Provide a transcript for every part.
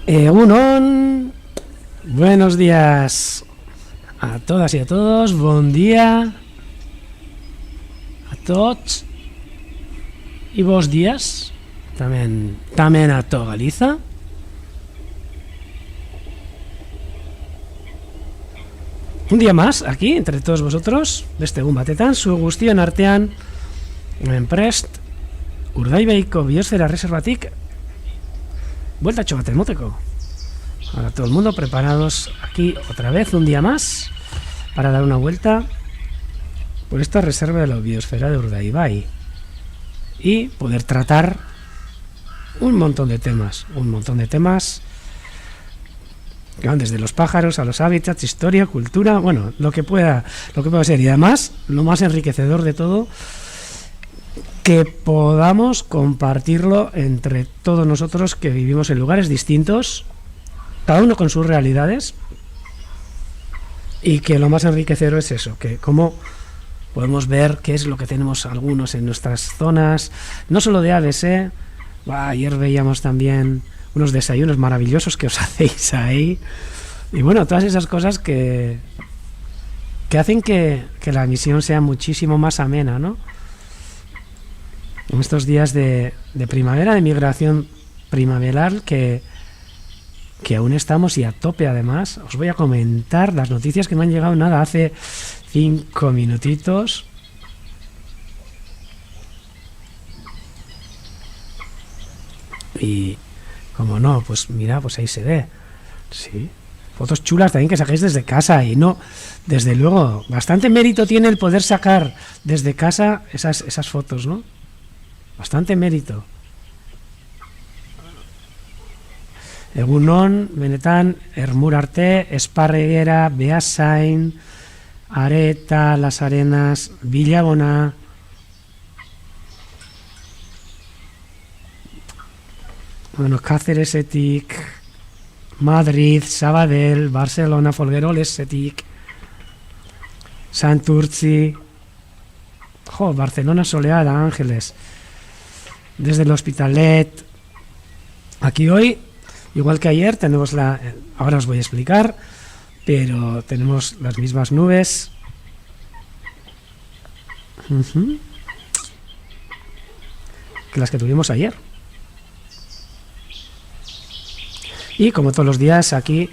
Egunon, buenos días a todas y a todos, buen día a todos y vos días también a toda Galiza. Un día más aquí entre todos vosotros, beste egun batetan, zu guztion artean hemen prest Urdaibaiko biosfera reservatik vueltatxo bat emoteko. Ahora todo el mundo preparados aquí otra vez un día más para dar una vuelta por esta reserva de la biosfera de Urdaibai y poder tratar un montón de temas que van desde los pájaros a los hábitats, historia, cultura, bueno, lo que pueda ser, y además lo más enriquecedor de todo, que podamos compartirlo entre todos nosotros que vivimos en lugares distintos, cada uno con sus realidades, y que lo más enriquecedor es eso, que cómo podemos ver qué es lo que tenemos algunos en nuestras zonas, no solo de aves, ayer veíamos también unos desayunos maravillosos que os hacéis ahí, y bueno, todas esas cosas que hacen que la misión sea muchísimo más amena, ¿no? En estos días de primavera, de migración primaveral, que aún estamos y a tope. Además, os voy a comentar las noticias que me han llegado hace 5 minutitos. Y como no, pues mira, pues ahí se ve. Sí, fotos chulas también que sacáis desde casa, y no, desde luego, bastante mérito tiene el poder sacar desde casa esas fotos, ¿no? Bastante mérito. Egunon, benetan, Ermur arte, Esparreguera, Beasain, Areta, Las Arenas, Villabona, bueno, Cáceresetik, Madrid, Sabadell, Barcelona, Folguerolesetik, Santurtzi, Barcelona soleada, Ángeles, desde el Hospitalet. Aquí hoy, igual que ayer, tenemos ahora os voy a explicar, pero tenemos las mismas nubes. Que las que tuvimos ayer. Y como todos los días aquí,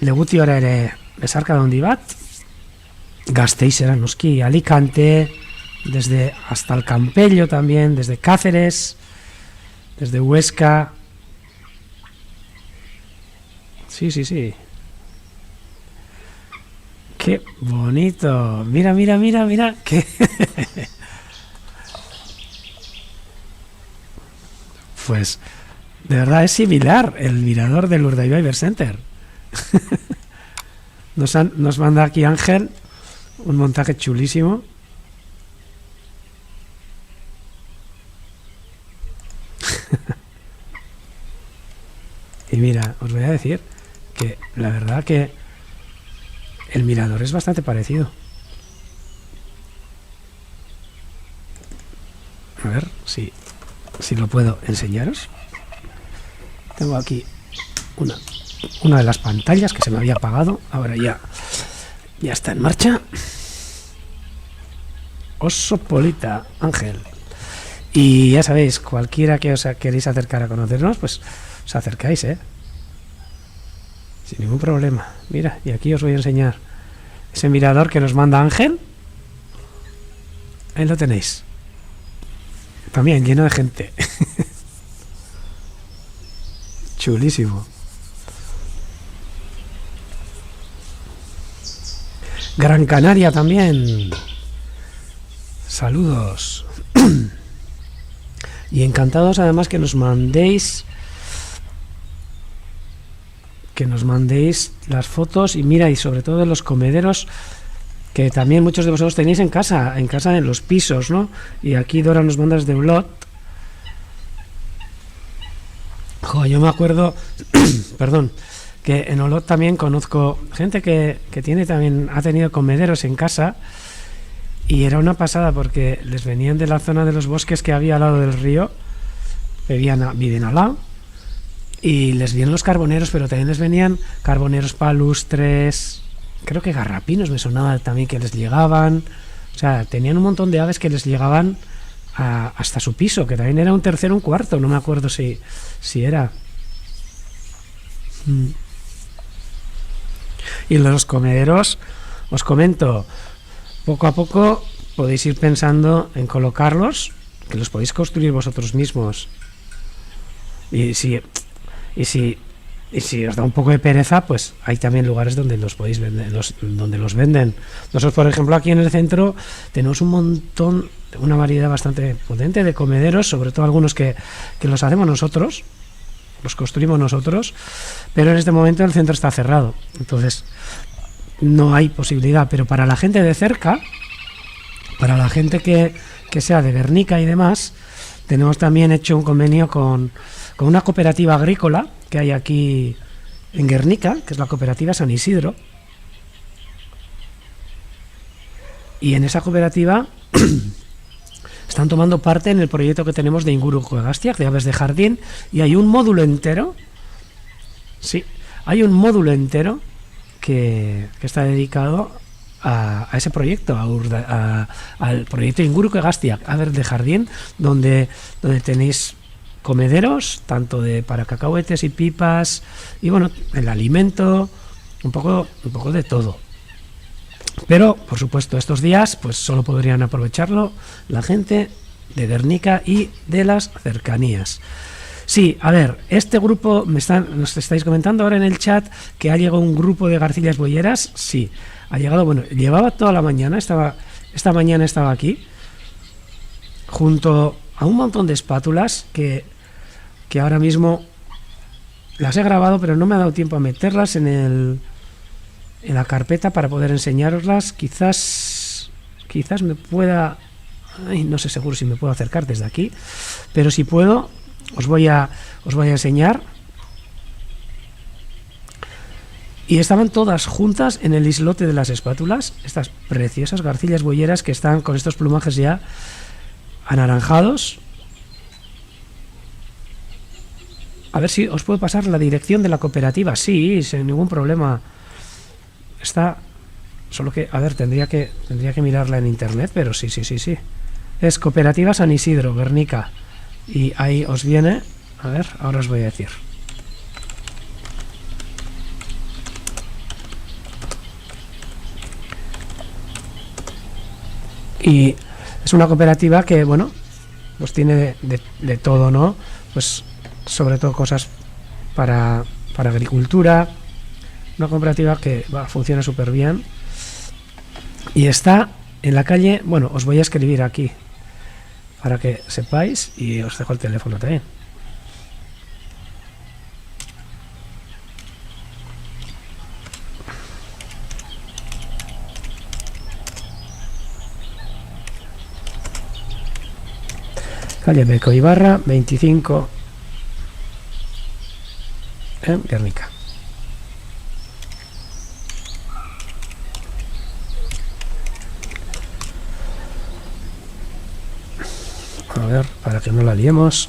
leguti ora ere besarka handi bat, Gasteizera noski, Alicante, desde hasta el Campello también, desde Cáceres, desde Huesca. Sí. Qué bonito. Mira. Qué pues de verdad es similar el mirador del Urdaibai Bird Center. Nos manda aquí Ángel un montaje chulísimo. Y mira, os voy a decir que la verdad que el mirador es bastante parecido. A ver si lo puedo enseñaros. Tengo aquí una de las pantallas que se me había apagado. Ahora ya está en marcha. Oso polita, Ángel. Y ya sabéis, cualquiera que os queréis acercar a conocernos, pues os acercáis, sin ningún problema. Mira, y aquí os voy a enseñar ese mirador que nos manda Ángel. Ahí lo tenéis. También lleno de gente. Chulísimo. Gran Canaria también. Saludos. Y encantados además que nos mandéis las fotos, y mira, y sobre todo de los comederos que también muchos de vosotros tenéis en casa en los pisos, ¿no? Y aquí Dora nos manda desde Olot. Yo me acuerdo perdón, que en Olot también conozco gente que ha tenido comederos en casa, y era una pasada porque les venían de la zona de los bosques que había al lado del río, viven al lado, y les vienen los carboneros, pero también les venían carboneros palustres, creo que garrapinos me sonaba también que les llegaban, o sea, tenían un montón de aves que les llegaban hasta su piso, que también era un tercero, un cuarto, no me acuerdo si era. Y los comederos, os comento, poco a poco podéis ir pensando en colocarlos, que los podéis construir vosotros mismos. Y si os da un poco de pereza, pues hay también lugares donde los podéis vender, donde los venden. Nosotros, por ejemplo, aquí en el centro tenemos un montón, una variedad bastante potente de comederos, sobre todo algunos que los hacemos nosotros, los construimos nosotros, pero en este momento el centro está cerrado, entonces no hay posibilidad. Pero para la gente de cerca, para la gente que sea de Guernica y demás, tenemos también hecho un convenio con una cooperativa agrícola que hay aquí en Guernica, que es la cooperativa San Isidro. Y en esa cooperativa están tomando parte en el proyecto que tenemos de Inguruko Egastiak, de aves de jardín, y hay un módulo entero, sí, hay un módulo entero que está dedicado a ese proyecto, al proyecto Inguruko Egastiak, aves de jardín, donde tenéis comederos, tanto para cacahuetes y pipas, y bueno, el alimento, un poco de todo. Pero, por supuesto, estos días pues solo podrían aprovecharlo la gente de Guernica y de las cercanías. Sí, a ver, este grupo, nos estáis comentando ahora en el chat que ha llegado un grupo de garcillas boyeras. Sí, ha llegado, bueno, llevaba toda la mañana, esta mañana estaba aquí, junto a un montón de espátulas que ahora mismo las he grabado, pero no me ha dado tiempo a meterlas en la carpeta para poder enseñaroslas. Quizás me pueda, no sé seguro si me puedo acercar desde aquí, pero si puedo os voy a enseñar. Y estaban todas juntas en el islote de las espátulas, estas preciosas garcillas boyeras que están con estos plumajes ya anaranjados. A ver si os puedo pasar la dirección de la cooperativa. Sí, sin ningún problema. Está, solo que, a ver, tendría que mirarla en internet, pero sí. Es Cooperativa San Isidro, Guernica. Y ahí os viene, a ver, ahora os voy a decir. Y es una cooperativa que, bueno, pues tiene de todo, ¿no? Pues sobre todo cosas para agricultura. Una cooperativa que funciona súper bien y está en la calle, bueno, os voy a escribir aquí para que sepáis y os dejo el teléfono también. Calle Beco Ibarra 25 en Guernica. A ver, para que no la liemos.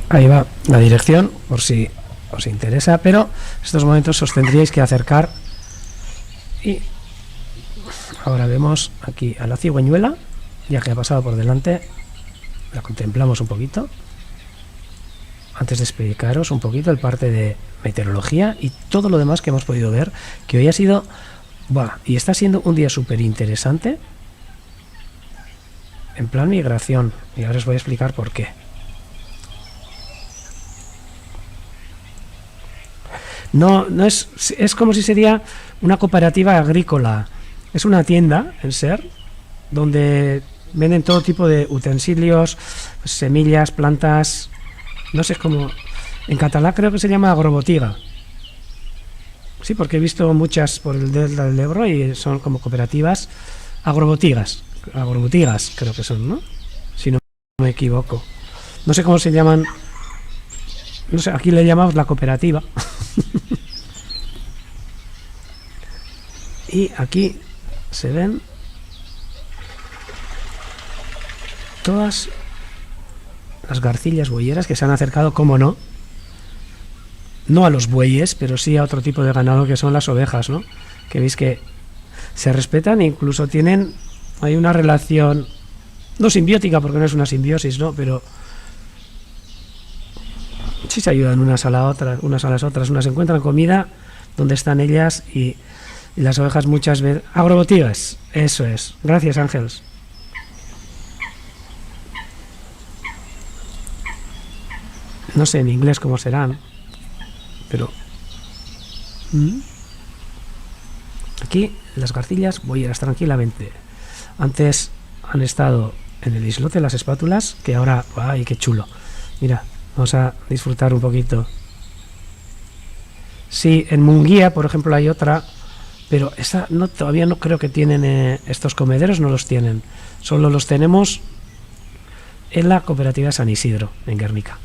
Ahí va la dirección, por si os interesa, pero en estos momentos os tendríais que acercar. Y ahora vemos aquí a la cigüeñuela, ya que ha pasado por delante. La contemplamos un poquito antes de explicaros un poquito el parte de meteorología y todo lo demás que hemos podido ver, que hoy ha sido y está siendo un día súper interesante en plan migración, y ahora os voy a explicar por qué. No es como si sería una cooperativa agrícola. Es una tienda, en ser, donde venden todo tipo de utensilios, semillas, plantas. No sé cómo. En catalán creo que se llama agrobotiga. Sí, porque he visto muchas por el delta del Ebro y son como cooperativas agrobotigas. Agrobotigas creo que son, ¿no? Si no me equivoco. No sé cómo se llaman. No sé, aquí le llamamos la cooperativa. Y aquí se ven todas las garcillas bueyeras que se han acercado, como no a los bueyes, pero sí a otro tipo de ganado que son las ovejas, ¿no? Que veis que se respetan e incluso hay una relación no simbiótica, porque no es una simbiosis, ¿no? Pero sí se ayudan unas a las otras, unas encuentran comida donde están ellas y las ovejas muchas veces... Agrobotivas, eso es. Gracias, Ángeles. No sé en inglés cómo serán, pero... Aquí las garcillas boyeras tranquilamente. Antes han estado en el islote las espátulas, que ahora... ¡Ay, qué chulo! Mira, vamos a disfrutar un poquito. Sí, en Munguía, por ejemplo, hay otra, pero esa no, todavía no creo que tienen... estos comederos no los tienen. Solo los tenemos en la cooperativa San Isidro, en Guernica.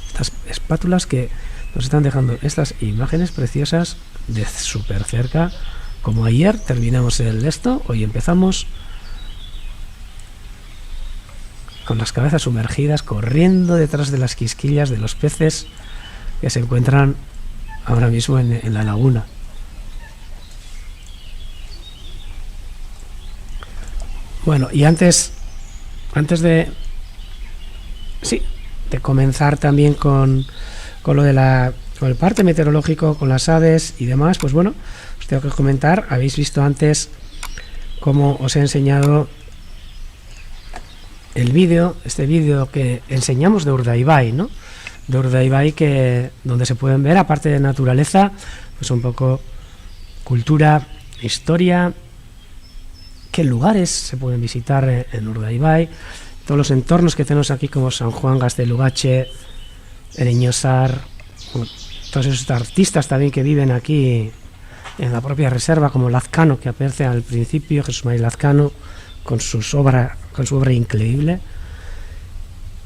Estas espátulas que nos están dejando estas imágenes preciosas de súper cerca. Como ayer terminamos hoy empezamos con las cabezas sumergidas, corriendo detrás de las quisquillas de los peces que se encuentran ahora mismo en la laguna. Bueno, y antes de comenzar también con lo de con el parte meteorológico, con las aves y demás, pues bueno, os tengo que comentar, habéis visto antes cómo os he enseñado este vídeo que enseñamos de Urdaibai, ¿no? De Urdaibai, donde se pueden ver, aparte de naturaleza, pues un poco cultura, historia, qué lugares se pueden visitar en Urdaibai, todos los entornos que tenemos aquí como San Juan, Gaztelugatxe, Ereñosar, todos esos artistas también que viven aquí en la propia reserva, como Lazcano, que aparece al principio, Jesús María Lazcano, con su obra increíble.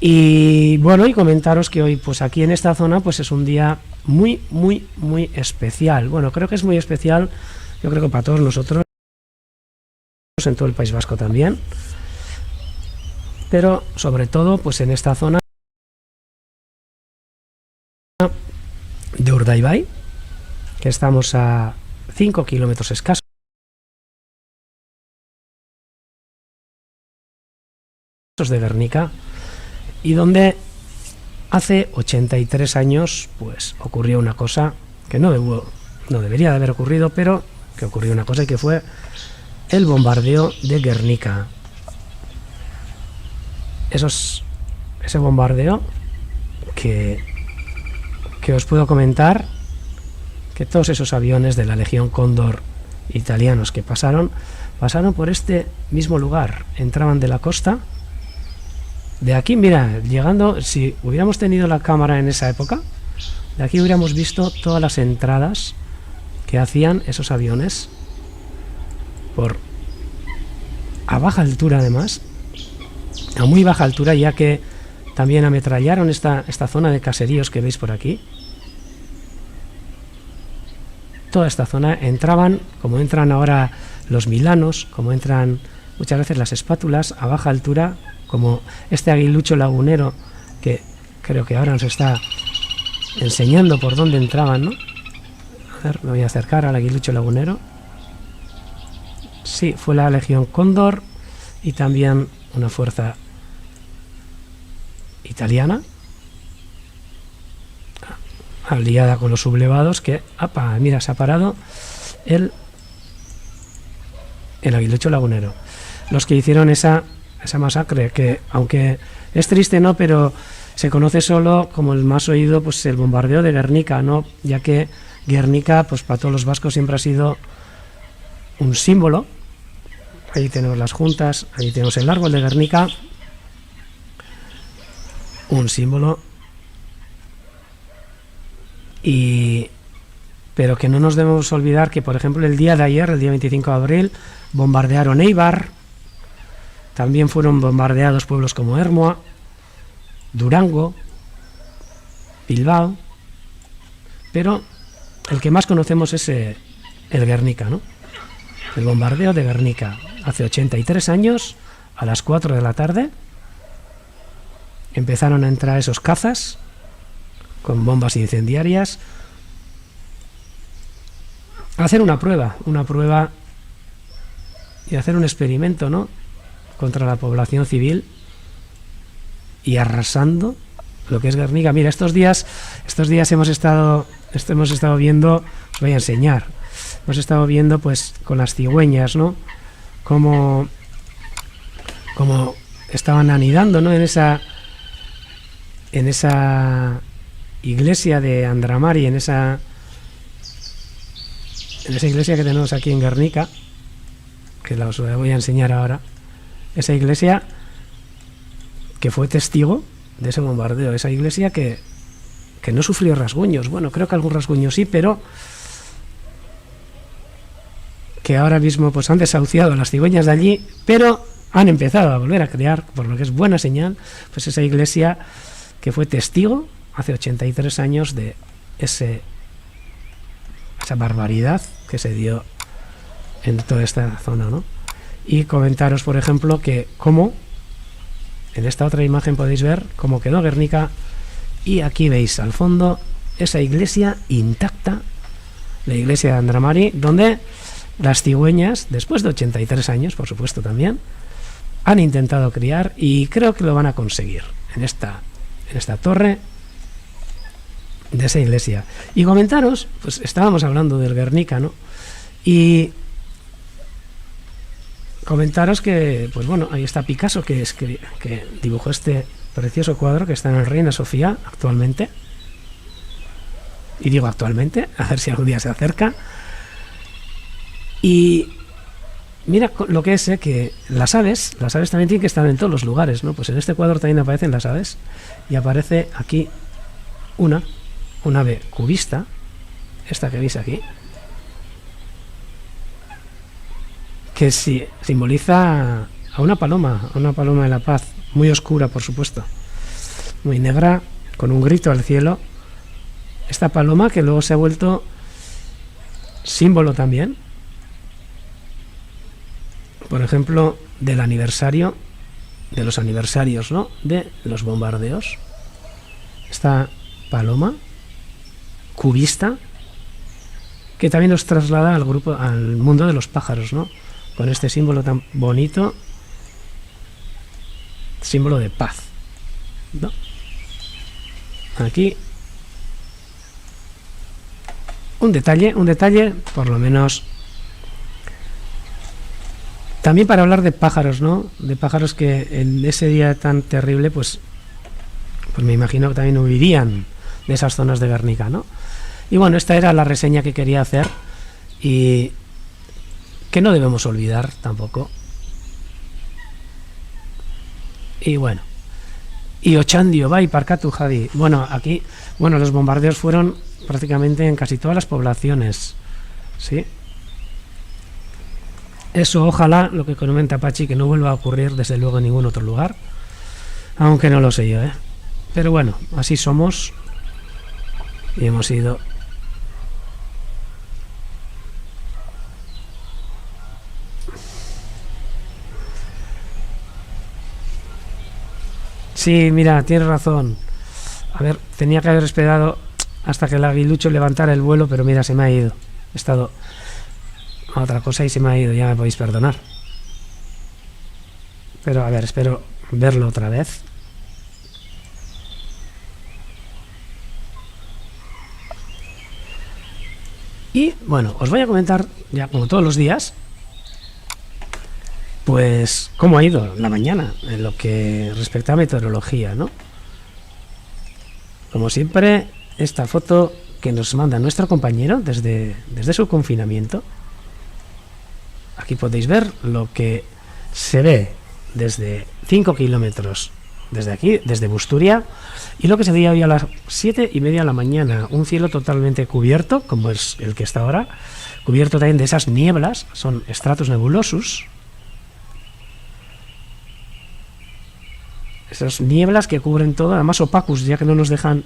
Y bueno, y comentaros que hoy, pues aquí en esta zona, pues es un día muy, muy, muy especial. Bueno, creo que es muy especial, yo creo que para todos nosotros, en todo el País Vasco también, pero sobre todo, pues en esta zona de Urdaibai, que estamos a 5 kilómetros escasos de Guernica, y donde hace 83 años pues ocurrió una cosa que no debería de haber ocurrido, pero que ocurrió una cosa, y que fue el bombardeo de Guernica. Ese bombardeo que os puedo comentar que todos esos aviones de la Legión Cóndor italianos que pasaron por este mismo lugar, entraban de la costa. De aquí, mira, llegando, si hubiéramos tenido la cámara en esa época, de aquí hubiéramos visto todas las entradas que hacían esos aviones a baja altura, además, a muy baja altura, ya que también ametrallaron esta zona de caseríos que veis por aquí. Toda esta zona entraban, como entran ahora los milanos, como entran muchas veces las espátulas, a baja altura, como este aguilucho lagunero, que creo que ahora nos está enseñando por dónde entraban, ¿no? A ver, me voy a acercar al aguilucho lagunero. Sí, fue la Legión Cóndor y también una fuerza italiana aliada con los sublevados, que, mira, se ha parado el aguilucho lagunero. Los que hicieron esa masacre, que aunque es triste, ¿no?, pero se conoce solo como el más oído, pues el bombardeo de Guernica, ¿no?, ya que Guernica, pues para todos los vascos siempre ha sido un símbolo. Ahí tenemos las juntas, ahí tenemos el árbol de Guernica, un símbolo. Pero que no nos debemos olvidar que, por ejemplo, el día de ayer, el día 25 de abril, bombardearon Eibar, también fueron bombardeados pueblos como Ermua, Durango, Bilbao, pero el que más conocemos es el Guernica, ¿no? El bombardeo de Guernica. Hace 83 años, a las 4 de la tarde, empezaron a entrar esos cazas con bombas incendiarias a hacer una prueba y hacer un experimento, ¿no?, contra la población civil, y arrasando lo que es Guernica. Mira, estos días hemos estado viendo, os voy a enseñar, hemos estado viendo pues con las cigüeñas, ¿no?, cómo estaban anidando, ¿no?, en esa iglesia de Andramari, en esa iglesia que tenemos aquí en Guernica, que os voy a enseñar ahora. Esa iglesia que fue testigo de ese bombardeo, esa iglesia que no sufrió rasguños. Bueno, creo que algún rasguño sí, pero que ahora mismo pues han desahuciado a las cigüeñas de allí, pero han empezado a volver a crear, por lo que es buena señal, pues esa iglesia que fue testigo hace 83 años de esa barbaridad que se dio en toda esta zona, ¿no? Y comentaros, por ejemplo, que como en esta otra imagen podéis ver cómo quedó Guernica, y aquí veis al fondo esa iglesia intacta, la iglesia de Andramari, donde las cigüeñas, después de 83 años, por supuesto también, han intentado criar, y creo que lo van a conseguir en esta torre de esa iglesia. Y comentaros, pues estábamos hablando del Guernica, ¿no? Y comentaros que, pues bueno, ahí está Picasso, que dibujó este precioso cuadro que está en el Reina Sofía actualmente. Y digo actualmente, a ver si algún día se acerca. Y mira lo que es, que las aves también tienen que estar en todos los lugares, ¿no? Pues en este cuadro también aparecen las aves, y aparece aquí un ave cubista, esta que veis aquí, que simboliza a una paloma de la paz, muy oscura, por supuesto, muy negra, con un grito al cielo. Esta paloma que luego se ha vuelto símbolo también, por ejemplo, de los aniversarios, ¿no?, de los bombardeos. Esta paloma cubista, que también nos traslada al mundo de los pájaros, ¿no?, con este símbolo tan bonito, símbolo de paz, ¿no? Aquí un detalle, por lo menos, también para hablar de pájaros, ¿no? De pájaros que en ese día tan terrible, pues me imagino que también huirían de esas zonas de Guernica, ¿no? Y bueno, esta era la reseña que quería hacer, y que no debemos olvidar tampoco. Y bueno, y Ochandio bai parkatu Jadi. Bueno, aquí, los bombardeos fueron prácticamente en casi todas las poblaciones, ¿sí? Eso, ojalá, lo que comenta Pachi, que no vuelva a ocurrir desde luego en ningún otro lugar, aunque no lo sé yo, ¿eh? Pero bueno, así somos, y hemos ido. Sí, mira, tienes razón. A ver, tenía que haber esperado hasta que el aguilucho levantara el vuelo, pero mira, se me ha ido. He estado a otra cosa y se me ha ido, ya me podéis perdonar. Pero a ver, espero verlo otra vez. Y bueno, os voy a comentar, ya como todos los días, pues cómo ha ido la mañana en lo que respecta a meteorología, ¿no? Como siempre, esta foto que nos manda nuestro compañero desde su confinamiento. Aquí podéis ver lo que se ve desde 5 kilómetros desde aquí, desde Busturia, y lo que se veía hoy a las 7:30 de la mañana, un cielo totalmente cubierto, como es el que está ahora, cubierto también de esas nieblas, son stratus nebulosus, esas nieblas que cubren todo, además opacus, ya que no nos dejan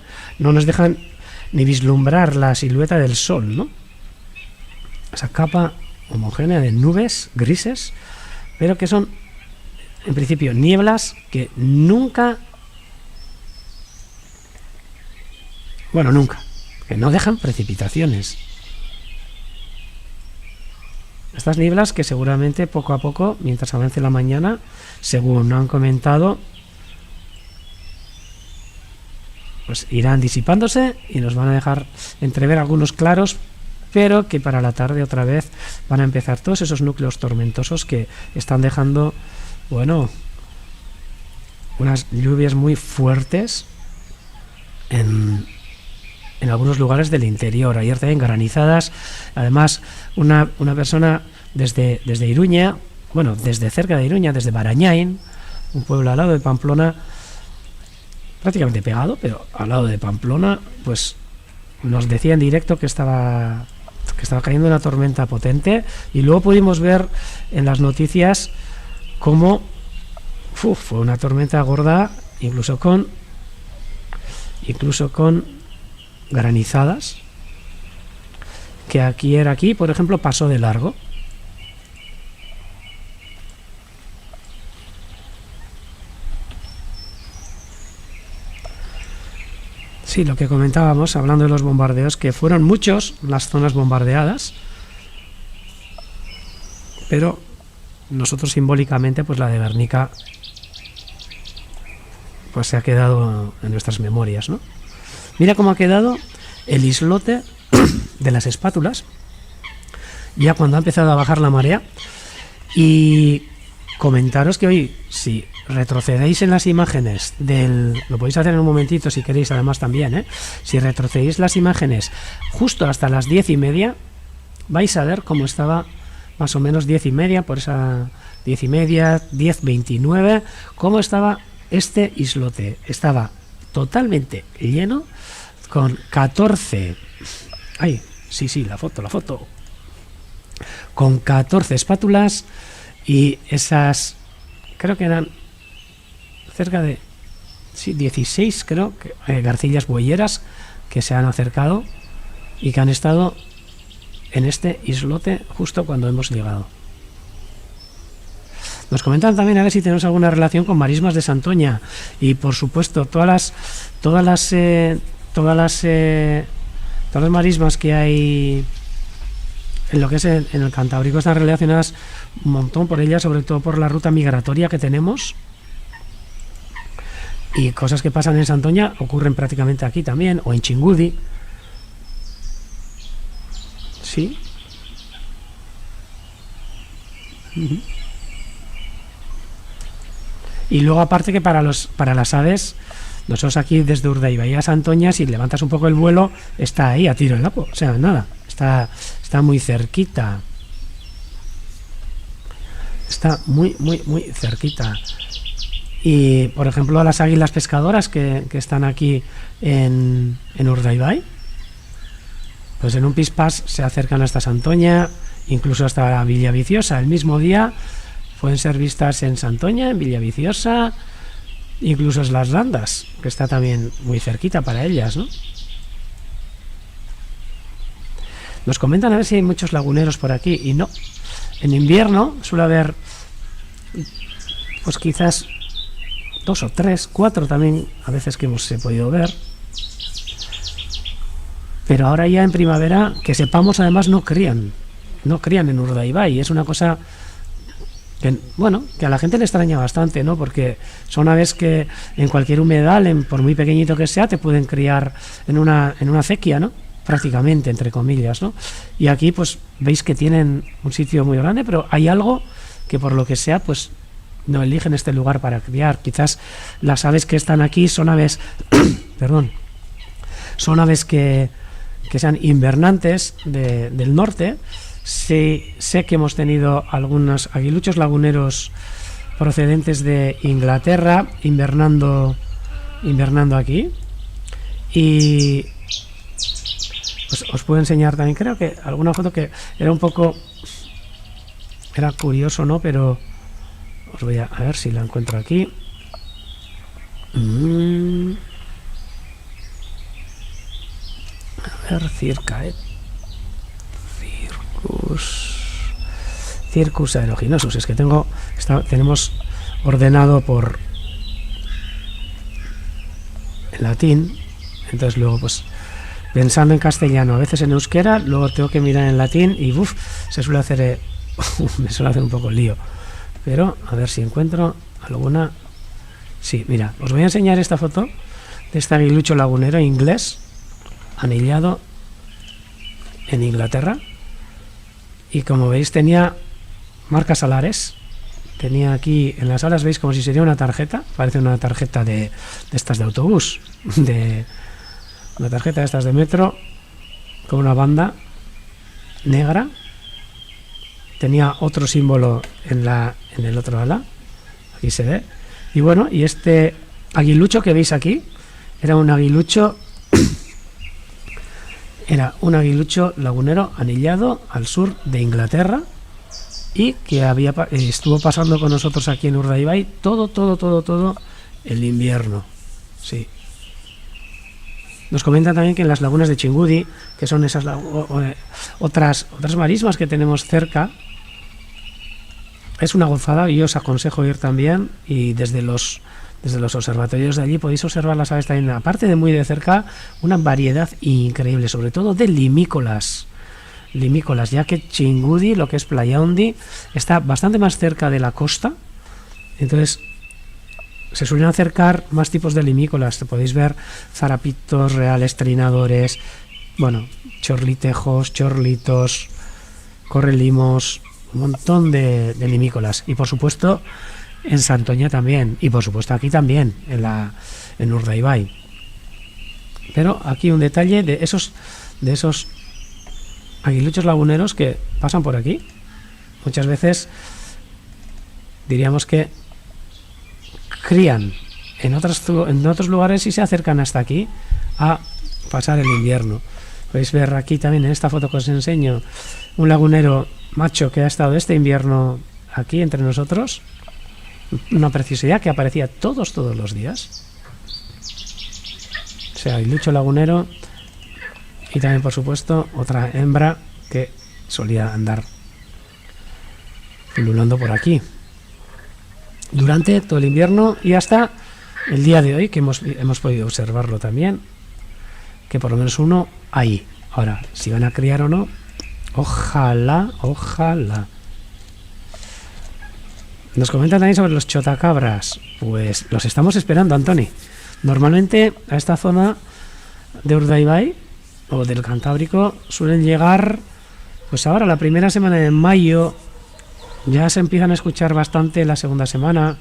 ni vislumbrar la silueta del sol, ¿no? esa capa homogénea de nubes grises, pero que son en principio nieblas que nunca, que no dejan precipitaciones. Estas nieblas que seguramente poco a poco, mientras avance la mañana, según han comentado, pues irán disipándose y nos van a dejar entrever algunos claros, pero que para la tarde otra vez van a empezar todos esos núcleos tormentosos que están dejando, bueno, unas lluvias muy fuertes en algunos lugares del interior. Ayer también granizadas. Además, una persona desde Iruña, bueno, desde cerca de Iruña, desde Barañain, un pueblo al lado de Pamplona, prácticamente pegado, pero al lado de Pamplona, pues nos decía en directo que estaba cayendo una tormenta potente, y luego pudimos ver en las noticias cómo fue una tormenta gorda, incluso con granizadas, que aquí, por ejemplo, pasó de largo. Sí, lo que comentábamos, hablando de los bombardeos, que fueron muchos las zonas bombardeadas, pero nosotros simbólicamente, pues la de Guernica, pues se ha quedado en nuestras memorias, ¿no? Mira cómo ha quedado el islote de las espátulas, ya cuando ha empezado a bajar la marea. Y comentaros que hoy, si retrocedéis en las imágenes lo podéis hacer en un momentito si queréis, además también, si retrocedéis las imágenes justo hasta las 10:30, vais a ver cómo estaba más o menos 10:30, por esa 10:30, 10:29, cómo estaba este islote. Estaba totalmente lleno, con 14, la foto, con 14 espátulas, y esas, creo que eran cerca de 16, creo, garcillas bueyeras que se han acercado y que han estado en este islote justo cuando hemos llegado. Nos comentan también a ver si tenemos alguna relación con marismas de Santoña, y por supuesto todas las marismas que hay en lo que es en el Cantábrico están relacionadas un montón por ellas, sobre todo por la ruta migratoria que tenemos, y cosas que pasan en Santoña ocurren prácticamente aquí también, o en Chingudi. Sí. Y luego, aparte, que para las aves, nosotros aquí desde Urdaibai a Santoña, si levantas un poco el vuelo, está ahí a tiro el agua, o sea, nada, está muy cerquita, está muy cerquita. Y por ejemplo, las águilas pescadoras que están aquí en Urdaibai, pues en un pispás se acercan hasta Santoña, incluso hasta Villaviciosa. El mismo día pueden ser vistas en Santoña, en Villaviciosa, incluso en Las Landas, que está también muy cerquita para ellas, ¿no? Nos comentan a ver si hay muchos laguneros por aquí, y no. En invierno suele haber, pues quizás 2 o 3, 4 también, a veces que hemos podido ver. Pero ahora ya en primavera, que sepamos, además no crían en Urdaibai. Es una cosa que, bueno, que a la gente le extraña bastante, ¿no? Porque son aves que en cualquier humedal, por muy pequeñito que sea, te pueden criar en una acequia, ¿no? Prácticamente, entre comillas, ¿no? Y aquí, pues, veis que tienen un sitio muy grande, pero hay algo que, por lo que sea, pues no eligen este lugar para criar. Quizás las aves que están aquí son aves perdón, son aves que sean invernantes del norte. Sí, sé que hemos tenido algunos aguiluchos laguneros procedentes de Inglaterra invernando aquí, y pues os puedo enseñar también, creo que alguna foto que era curioso, ¿no? Pero os voy a ver si la encuentro aquí. A ver, circa, Circus aeruginosus. Es que tenemos ordenado por en latín, entonces luego pues pensando en castellano, a veces en euskera, luego tengo que mirar en latín y se suele hacer me suele hacer un poco el lío. Pero a ver si encuentro alguna. Sí, mira, os voy a enseñar esta foto de este aguilucho lagunero inglés anillado en Inglaterra, y como veis tenía marcas alares, tenía aquí en las alas, veis como si sería una tarjeta, parece una tarjeta de estas de autobús, de una tarjeta de estas de metro, con una banda negra, tenía otro símbolo en el otro ala, aquí se ve, y bueno, y este aguilucho que veis aquí era un aguilucho lagunero anillado al sur de Inglaterra, y que estuvo pasando con nosotros aquí en Urdaibai todo el invierno. Sí. Nos comenta también que en las lagunas de Chingudi, que son esas otras marismas que tenemos cerca, es una gozada, y os aconsejo ir también, y desde los observatorios de allí podéis observar las aves también, aparte de muy de cerca, una variedad increíble, sobre todo de limícolas, ya que Chingudi, lo que es Playa Hondi, está bastante más cerca de la costa, entonces se suelen acercar más tipos de limícolas. Podéis ver zarapitos, reales, trinadores, bueno, chorlitejos, chorlitos, correlimos, un montón de limícolas, y por supuesto en Santoña también, y por supuesto aquí también en Urdaibai. Pero aquí un detalle de esos aguiluchos laguneros que pasan por aquí. Muchas veces diríamos que crían en otros lugares y se acercan hasta aquí a pasar el invierno. Podéis ver aquí también en esta foto que os enseño un lagunero macho que ha estado este invierno aquí entre nosotros. Una preciosidad, que aparecía todos los días. O sea, aguilucho lagunero, y también por supuesto otra hembra que solía andar pululando por aquí durante todo el invierno y hasta el día de hoy, que hemos podido observarlo también, que por lo menos uno ahí. Ahora, si van a criar o no, ojalá. Nos comentan también sobre los chotacabras. Pues los estamos esperando, Antoni. Normalmente a esta zona de Urdaibai o del Cantábrico suelen llegar, pues ahora la primera semana de mayo, ya se empiezan a escuchar bastante la segunda semana.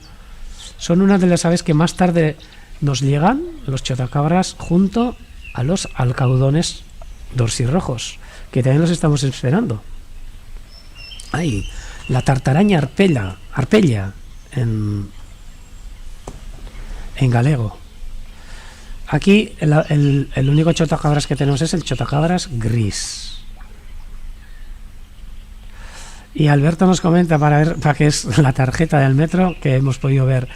Son una de las aves que más tarde nos llegan, los chotacabras, junto a los alcaudones dorsirrojos, que también los estamos esperando. Ay, la tartaraña arpella en galego. Aquí el único chotacabras que tenemos es el chotacabras gris. Y Alberto nos comenta para qué es la tarjeta del metro que hemos podido ver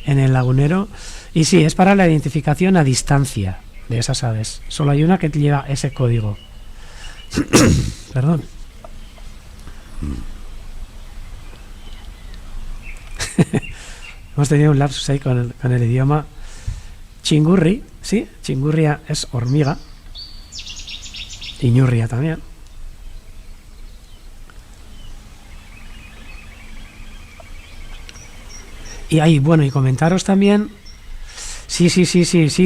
en el lagunero. Y sí, es para la identificación a distancia de esas aves. Solo hay una que lleva ese código. Perdón. Hemos tenido un lapsus ahí con el idioma. Chingurri, sí, chingurria es hormiga. Y ñurria también. Y ahí, bueno, y comentaros también. Sí,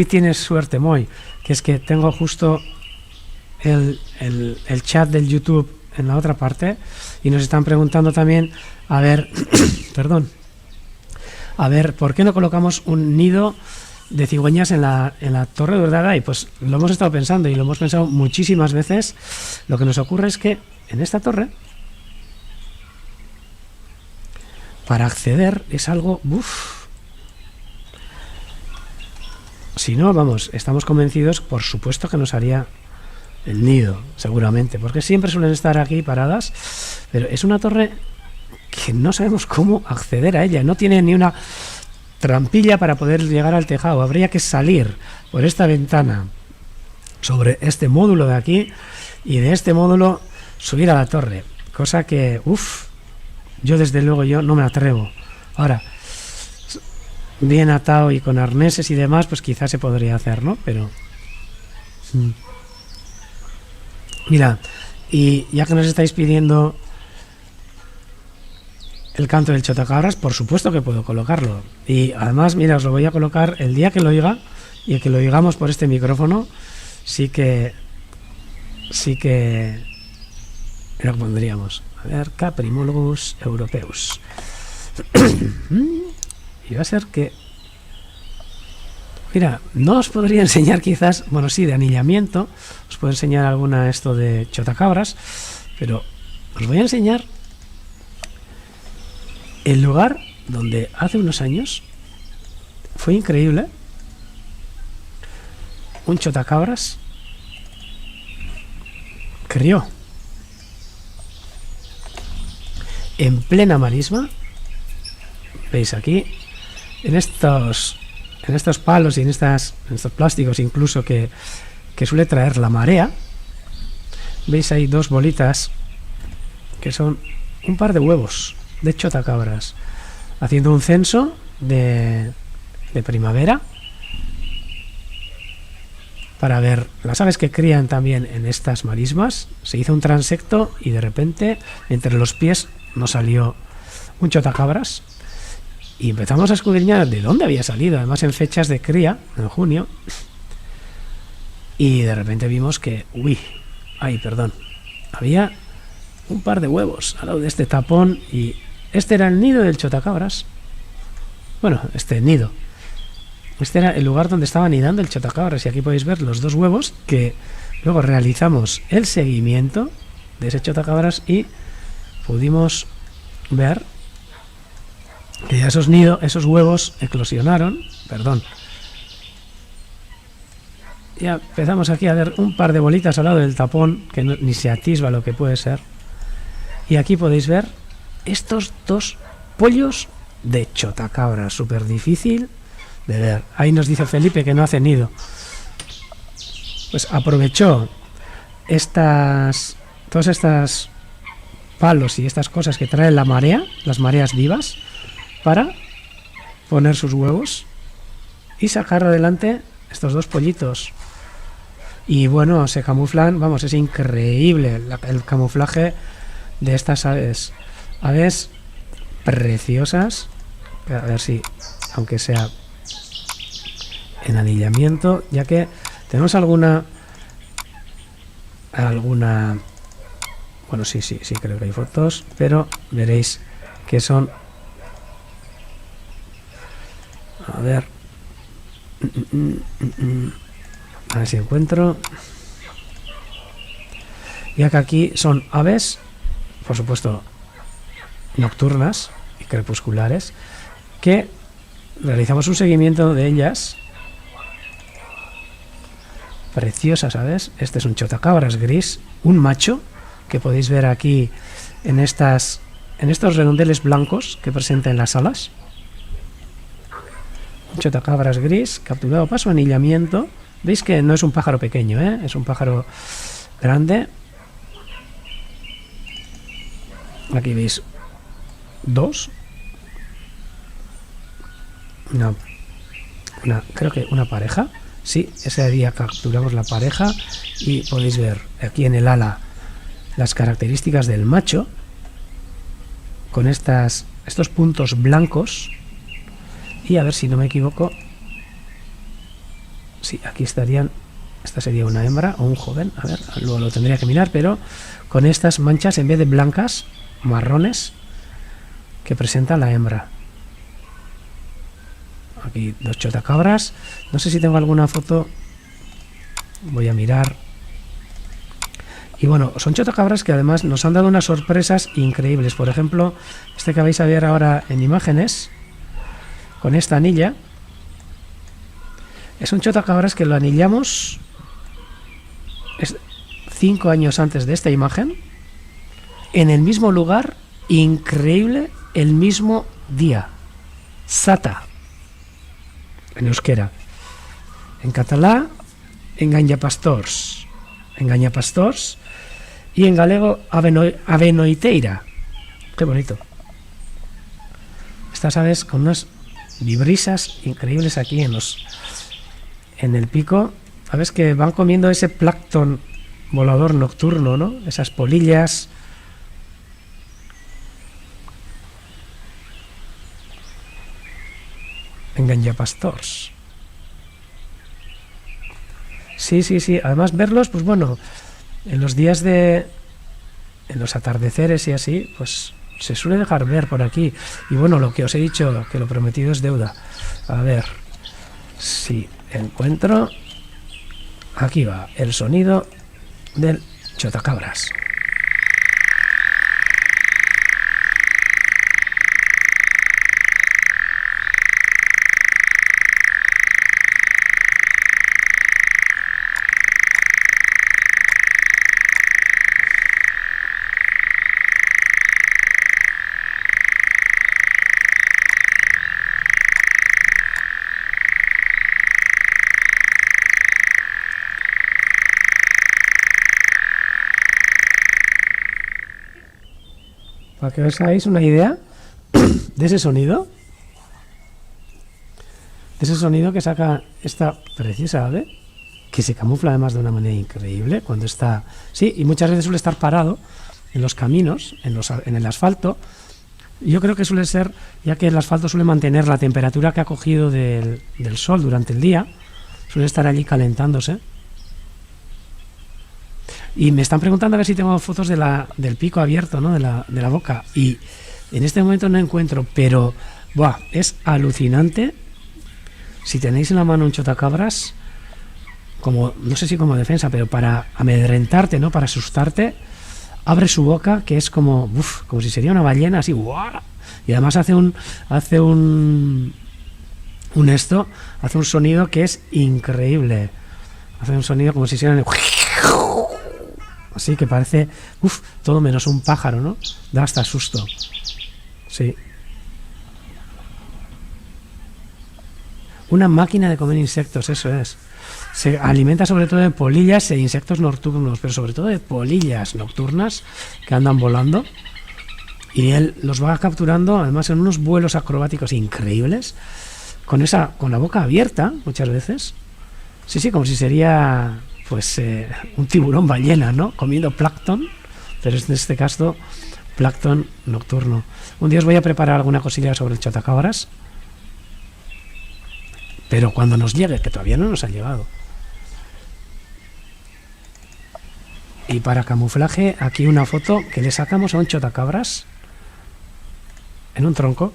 tienes suerte, Moy. Que es que tengo justo el chat del YouTube en la otra parte. Y nos están preguntando también, a ver, perdón. A ver, ¿por qué no colocamos un nido de cigüeñas en la torre de Urdaibai? Pues lo hemos estado pensando, y lo hemos pensado muchísimas veces. Lo que nos ocurre es que en esta torre, para acceder es algo... Si no, vamos, estamos convencidos, por supuesto, que nos haría el nido, seguramente, porque siempre suelen estar aquí paradas, pero es una torre que no sabemos cómo acceder a ella. No tiene ni una trampilla para poder llegar al tejado. Habría que salir por esta ventana sobre este módulo de aquí, y de este módulo subir a la torre. cosa que, yo desde luego yo no me atrevo. Ahora, bien atado y con arneses y demás, pues quizás se podría hacer, ¿no? Pero mira, y ya que nos estáis pidiendo el canto del chotacabras, por supuesto que puedo colocarlo. Y además, mira, os lo voy a colocar el día que lo oiga, y el que lo oigamos por este micrófono, sí que lo pondríamos. A ver, Caprimulgus europeus. Y va a ser que, mira, no os podría enseñar quizás, bueno, sí, de anillamiento, os puedo enseñar alguna esto de chotacabras, pero os voy a enseñar el lugar donde hace unos años fue increíble. Un chotacabras crió en plena marisma. Veis aquí, en estos palos y en estos plásticos incluso que suele traer la marea. Veis ahí dos bolitas que son un par de huevos de chotacabras, haciendo un censo de primavera para ver las aves que crían también en estas marismas. Se hizo un transecto y de repente entre los pies nos salió un chotacabras y empezamos a escudriñar de dónde había salido, además en fechas de cría, en junio, y de repente vimos que, había un par de huevos al lado de este tapón y este era el nido del chotacabras. Bueno, este nido. Este era el lugar donde estaba anidando el chotacabras y aquí podéis ver los dos huevos que luego realizamos el seguimiento de ese chotacabras y pudimos ver que ya esos huevos eclosionaron, ya empezamos aquí a ver un par de bolitas al lado del tapón que ni se atisba lo que puede ser, y aquí podéis ver estos dos pollos de chotacabras, súper difícil de ver. Ahí nos dice Felipe que no hace nido, pues aprovechó todas estas palos y estas cosas que trae la marea, las mareas vivas, para poner sus huevos y sacar adelante estos dos pollitos. Y bueno, se camuflan, vamos, es increíble el camuflaje de estas aves preciosas. A ver si, aunque sea en anillamiento, ya que tenemos alguna bueno, sí, creo que hay fotos, pero veréis que son, a ver si encuentro, ya que aquí son aves, por supuesto, nocturnas y crepusculares, que realizamos un seguimiento de ellas. Preciosas aves. Este es un chotacabras gris, un macho, que podéis ver aquí en estos redondeles blancos que presenta en las alas. Un chotacabras gris capturado para su anillamiento. Veis que no es un pájaro pequeño, es un pájaro grande. Aquí veis dos. Creo que una pareja. Sí, ese día capturamos la pareja y podéis ver aquí en el ala las características del macho con estos puntos blancos. Y a ver si no me equivoco, sí, aquí estarían, esta sería una hembra o un joven, a ver, luego lo tendría que mirar, pero con estas manchas en vez de blancas, marrones, que presenta la hembra. Aquí dos chotacabras, no sé si tengo alguna foto, voy a mirar. Y bueno, son chotacabras que además nos han dado unas sorpresas increíbles. Por ejemplo, este que vais a ver ahora en imágenes, con esta anilla, es un chotacabras que lo anillamos 5 años antes de esta imagen, en el mismo lugar, increíble, el mismo día. Sata, en euskera. En català, enganyapastors. Enganyapastors, y en galego avenoiteira. Qué bonito. Estas aves con unas vibrisas increíbles aquí en el pico. Aves que van comiendo ese plancton volador nocturno, ¿no? Esas polillas. Engañapastors. Sí, sí, sí. Además verlos, pues bueno, en los días en los atardeceres y así, pues se suele dejar ver por aquí. Y bueno, lo que os he dicho, que lo prometido es deuda. A ver si encuentro. Aquí va el sonido del chotacabras. Para que os hagáis una idea de ese sonido. De ese sonido que saca esta preciosa ave, que se camufla además de una manera increíble cuando está... Sí, y muchas veces suele estar parado en los caminos, en el asfalto. Yo creo que suele ser, ya que el asfalto suele mantener la temperatura que ha cogido del sol durante el día, suele estar allí calentándose. Y me están preguntando a ver si tengo fotos del pico abierto, ¿no? de la boca. Y en este momento no encuentro, pero ¡buah! Es alucinante. Si tenéis en la mano un chotacabras, como, no sé si como defensa, pero para amedrentarte, ¿no? Para asustarte, abre su boca, que es como si sería una ballena, así, ¡guau! Y además hace un sonido que es increíble. Hace un sonido como si hicieran... Así que parece, todo menos un pájaro, ¿no? Da hasta susto. Sí. Una máquina de comer insectos, eso es. Se alimenta sobre todo de polillas e insectos nocturnos, pero sobre todo de polillas nocturnas que andan volando. Y él los va capturando, además en unos vuelos acrobáticos increíbles, con la boca abierta, muchas veces. Sí, sí, como si sería... pues un tiburón ballena, ¿no? Comiendo plancton, pero en este caso plancton nocturno. Un día os voy a preparar alguna cosilla sobre el chotacabras, pero cuando nos llegue, que todavía no nos ha llegado. Y para camuflaje, aquí una foto que le sacamos a un chotacabras en un tronco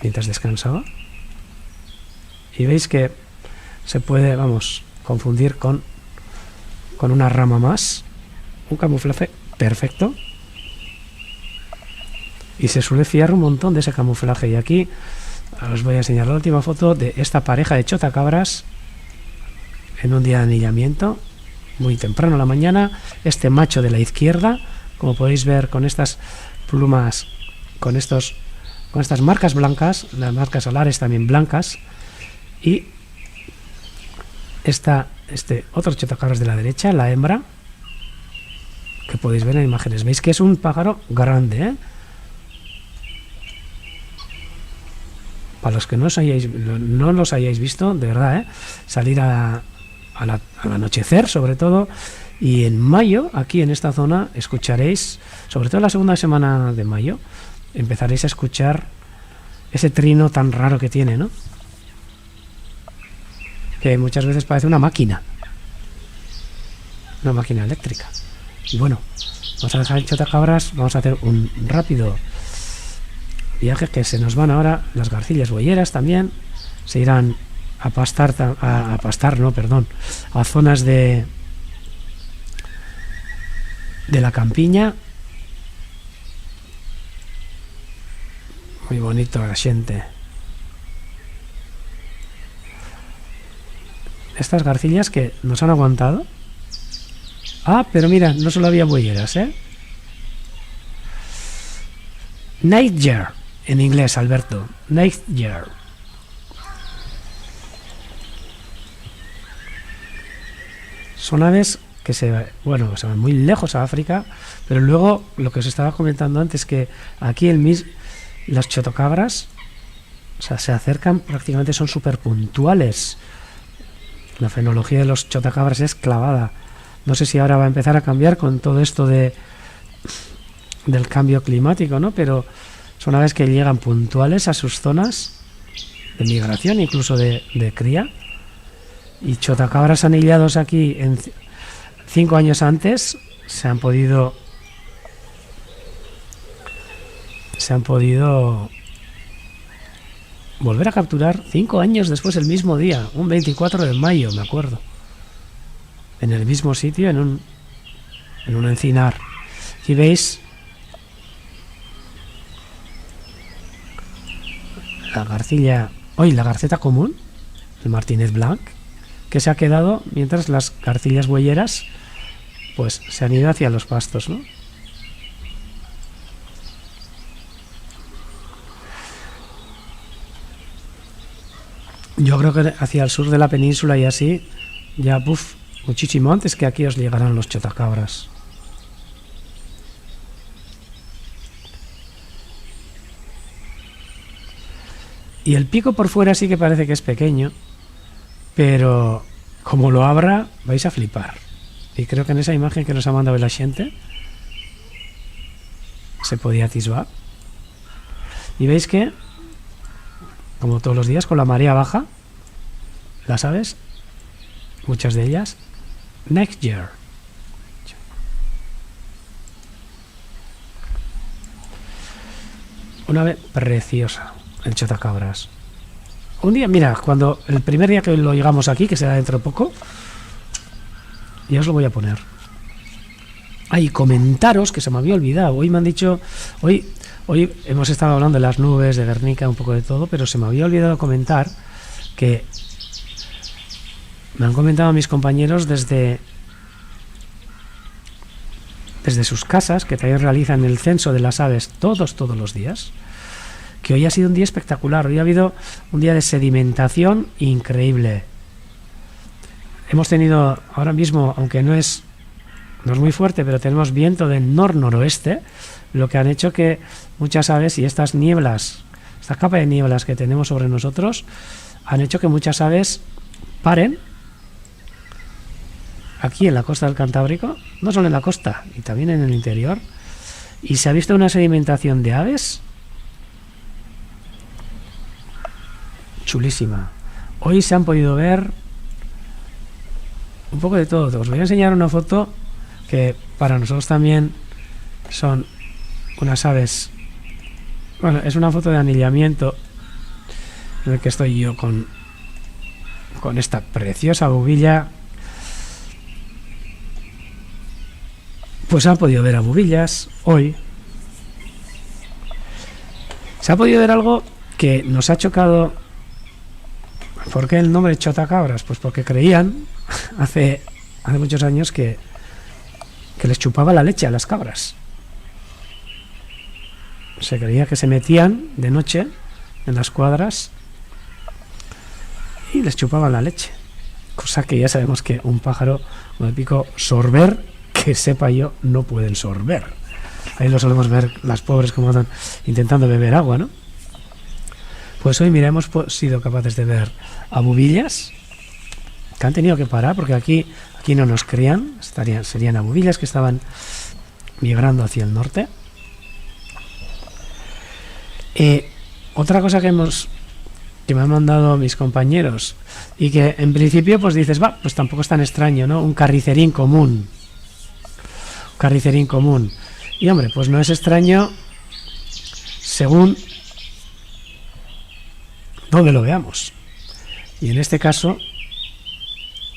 mientras descansaba. Y veis que se puede, confundir con una rama más. Un camuflaje perfecto, y se suele fiar un montón de ese camuflaje. Y aquí os voy a enseñar la última foto de esta pareja de chotacabras en un día de anillamiento muy temprano a la mañana. Este macho de la izquierda, como podéis ver, con estas plumas, con estas marcas blancas, las marcas solares también blancas, y este otro chotacabras de la derecha, la hembra, que podéis ver en imágenes. Veis que es un pájaro grande, ¿eh? Para los que no los hayáis visto, de verdad, salir al anochecer, sobre todo, y en mayo, aquí en esta zona, escucharéis, sobre todo la segunda semana de mayo, empezaréis a escuchar ese trino tan raro que tiene, ¿no? Que muchas veces parece una máquina eléctrica. Y bueno, vamos a dejar el chotacabras, vamos a hacer un rápido viaje, que se nos van ahora las garcillas boyeras también, se irán a pastar, a zonas de la campiña. Muy bonito la gente. Estas garcillas que nos han aguantado. Pero mira, no solo había boyeras, Nightjar, en inglés, Alberto. Nightjar. Son aves bueno, se van muy lejos a África, pero luego lo que os estaba comentando antes, que aquí las chotacabras, o sea, se acercan, prácticamente son súper puntuales. La fenología de los chotacabras es clavada. No sé si ahora va a empezar a cambiar con todo esto del cambio climático, ¿no? Pero son aves que llegan puntuales a sus zonas de migración, incluso de cría. Y chotacabras anillados aquí 5 años antes se han podido volver a capturar 5 años después, el mismo día, un 24 de mayo, me acuerdo, en el mismo sitio, en un encinar. Aquí veis la garceta común, el Martínez Blanc, que se ha quedado mientras las garcillas bueyeras pues se han ido hacia los pastos, ¿no? Yo creo que hacia el sur de la península y así, ya muchísimo antes que aquí os llegarán los chotacabras. Y el pico por fuera sí que parece que es pequeño, pero como lo abra vais a flipar. Y creo que en esa imagen que nos ha mandado la gente se podía atisbar. Y veis que, como todos los días, con la marea baja, las aves, muchas de ellas, next year. Una ave preciosa, el chotacabras. Un día, mira, el primer día que lo llegamos aquí, que será dentro de poco, ya os lo voy a poner. Comentaros, que se me había olvidado. Hoy me han dicho, hoy hemos estado hablando de las nubes, de Guernica, un poco de todo, pero se me había olvidado comentar que me han comentado mis compañeros desde sus casas, que también realizan el censo de las aves todos los días, que hoy ha sido un día espectacular. Hoy ha habido un día de sedimentación increíble. Hemos tenido ahora mismo, aunque no es muy fuerte, pero tenemos viento del noroeste, lo que han hecho que muchas aves y esta capa de nieblas que tenemos sobre nosotros, han hecho que muchas aves paren aquí en la costa del Cantábrico, no solo en la costa, y también en el interior, y se ha visto una sedimentación de aves chulísima. Hoy se han podido ver un poco de todo. Os voy a enseñar una foto que para nosotros también son unas aves. Bueno, es una foto de anillamiento en el que estoy yo con esta preciosa bubilla. Pues se han podido ver a bubillas hoy. Se ha podido ver algo que nos ha chocado. ¿Por qué el nombre de chotacabras? Pues porque creían hace muchos años que les chupaba la leche a las cabras. Se creía que se metían de noche en las cuadras y les chupaban la leche. Cosa que ya sabemos que un pájaro con el pico sorber, que sepa yo, no pueden sorber. Ahí lo solemos ver las pobres como están intentando beber agua, ¿no? Pues hoy, mira, hemos sido capaces de ver a bubillas que han tenido que parar porque aquí no nos crían, serían a bubillas que estaban migrando hacia el norte. Otra cosa que me han mandado mis compañeros y que en principio pues dices, pues tampoco es tan extraño, ¿no? Un carricerín común. Y hombre, pues no es extraño según donde lo veamos. Y en este caso,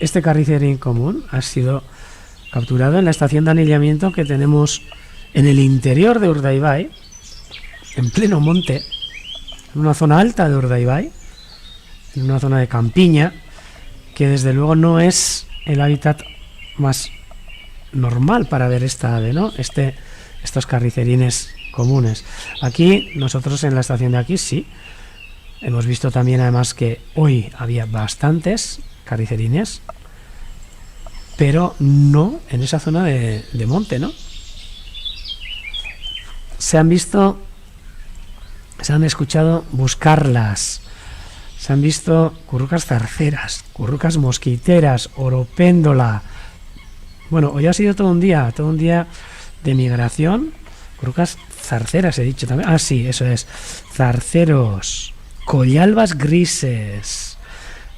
este carricerín común ha sido capturado en la estación de anillamiento que tenemos en el interior de Urdaibai, en pleno monte, en una zona alta de Urdaibai, en una zona de campiña, que desde luego no es el hábitat más normal para ver esta ave, ¿no? Estos carricerines comunes. Aquí, nosotros en la estación de aquí, sí, hemos visto también además que hoy había bastantes carricerines, pero no en esa zona de monte, ¿no? Se han escuchado buscarlas, se han visto currucas zarceras, currucas mosquiteras, oropéndola. Bueno, hoy ha sido todo un día de migración. Currucas zarceras he dicho también. Ah, sí, eso es. Zarceros, collalbas grises.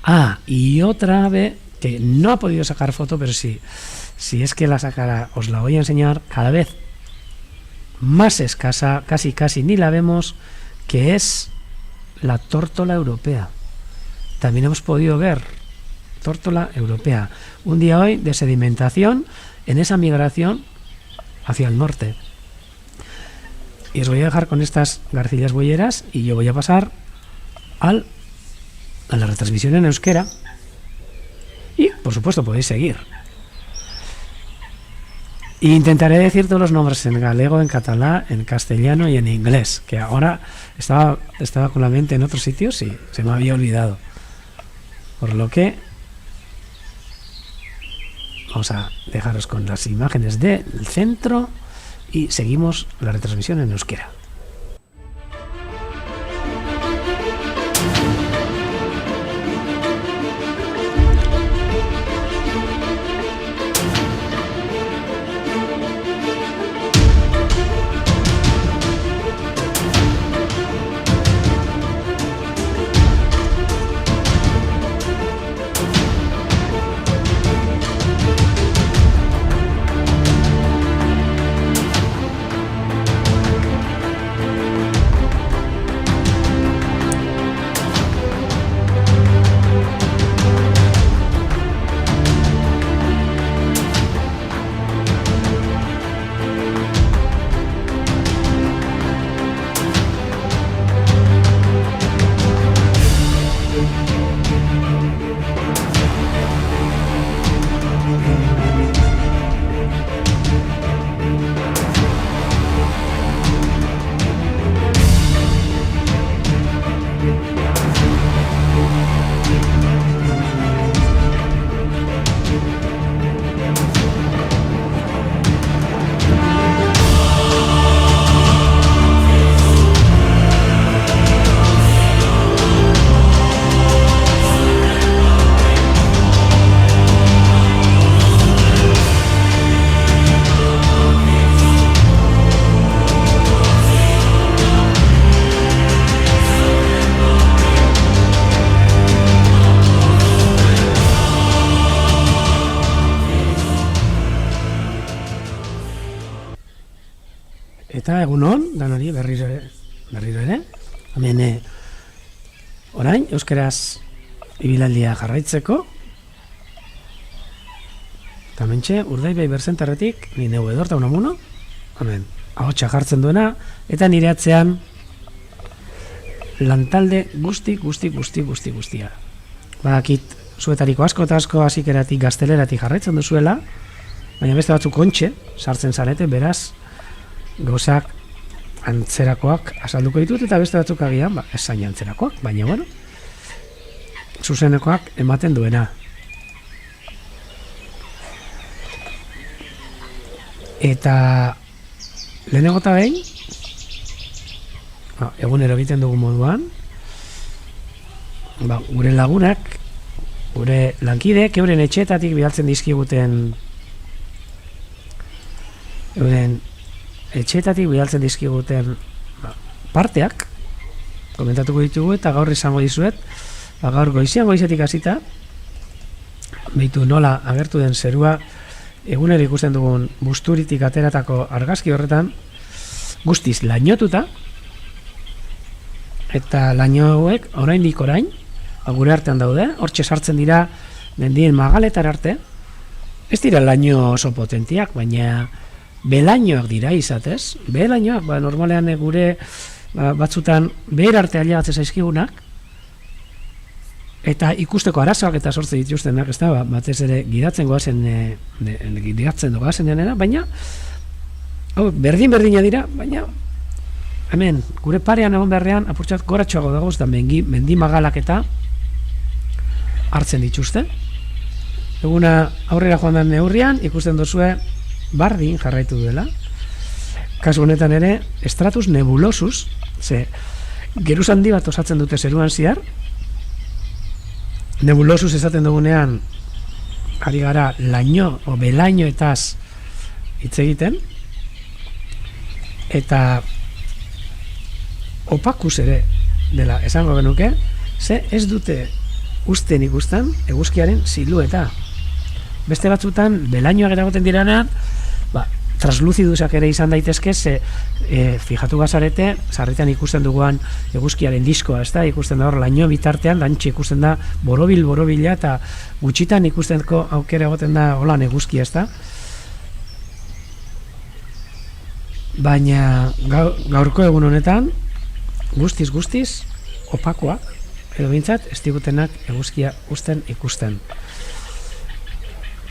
Ah, y otra ave que no ha podido sacar foto, pero sí, si es que la sacara, os la voy a enseñar, cada vez más escasa, casi ni la vemos, que es la tórtola europea. También hemos podido ver tórtola europea. Un día hoy de sedimentación en esa migración hacia el norte. Y os voy a dejar con estas garcillas boyeras y yo voy a pasar a la retransmisión en euskera. Y, por supuesto, podéis seguir. E intentaré decir todos los nombres en galego, en catalán, en castellano y en inglés, que ahora estaba con la mente en otros sitios y se me había olvidado. Por lo que vamos a dejaros con las imágenes del centro y seguimos la retransmisión en euskera. Eta egunon, danori berriro ere. Hemen orain euskeraz ibilaldia jarraitzeko. Eta mentxe, Urdaibai berzentarretik, ni neu edorta unamuno. Hemen, ahotsa jartzen duena, eta nire atzean lantalde guztia. Badakit zuetariko asko eta asko hasikeratik gazteleratik jarraitzen duzuela, baina beste batzuk ontxe sartzen zarete, beraz, gauzak antzerakoak azalduko ditut eta beste batzuk agian, esain antzerakoak, baina bueno, zuzenekoak ematen duena. Eta lehenengo eta behin, egunero egiten dugu moduan, gure lagunak, gure lankideek, euren etxeetatik bidaltzen dizkiguten parteak komentatuko ditugu eta gaur izango dizuet, gaur goizetik hasita behitu nola agertu den zerua egunero ikusten dugun busturitik ateratako argazki horretan guztiz lainotuta, eta laino hauek oraindik gure artean daude, hortxe sartzen dira mendien magaletar arte, ez dira laino oso potentiak, baina belainoak dira izatez, belainoak, normalean gure batzutan behar arte aliagatzen zaizkigunak, eta ikusteko arazoak eta sortze dituztenak, ez da, batez ere gidatzen goazen denera, baina berdina dira, baina hemen, gure parean egon beharrean apurtxat goratxoago dagoz, da mendi magalak eta hartzen dituzte, eguna aurrera joan den neurrian, ikusten duzue bardin jarraitu duela. Kasu honetan ere, stratus nebulosus, ze geruz handi bat osatzen dute zeruan zehar, nebulosus esaten dugunean, ari gara laino o belainoetaz hitz egiten, eta opakus ere dela esango genuke, ze ez dute usten ikusten eguzkiaren silueta. Beste batzutan belainoak eragoten diranean, transluzidusak ere izan daitezke, ze fijatu bazarete, sarritan ikusten duguan eguzkiaren diskoa, ez da, ikusten da hor laino bitartean, lantxe ikusten da borobila, eta gutxitan ikusteko aukera egoten da holan eguzkia, ez da. Baina gaurko egun honetan, guztiz, opakoa, edo bintzat, ez digutenak eguzkia usten ikusten.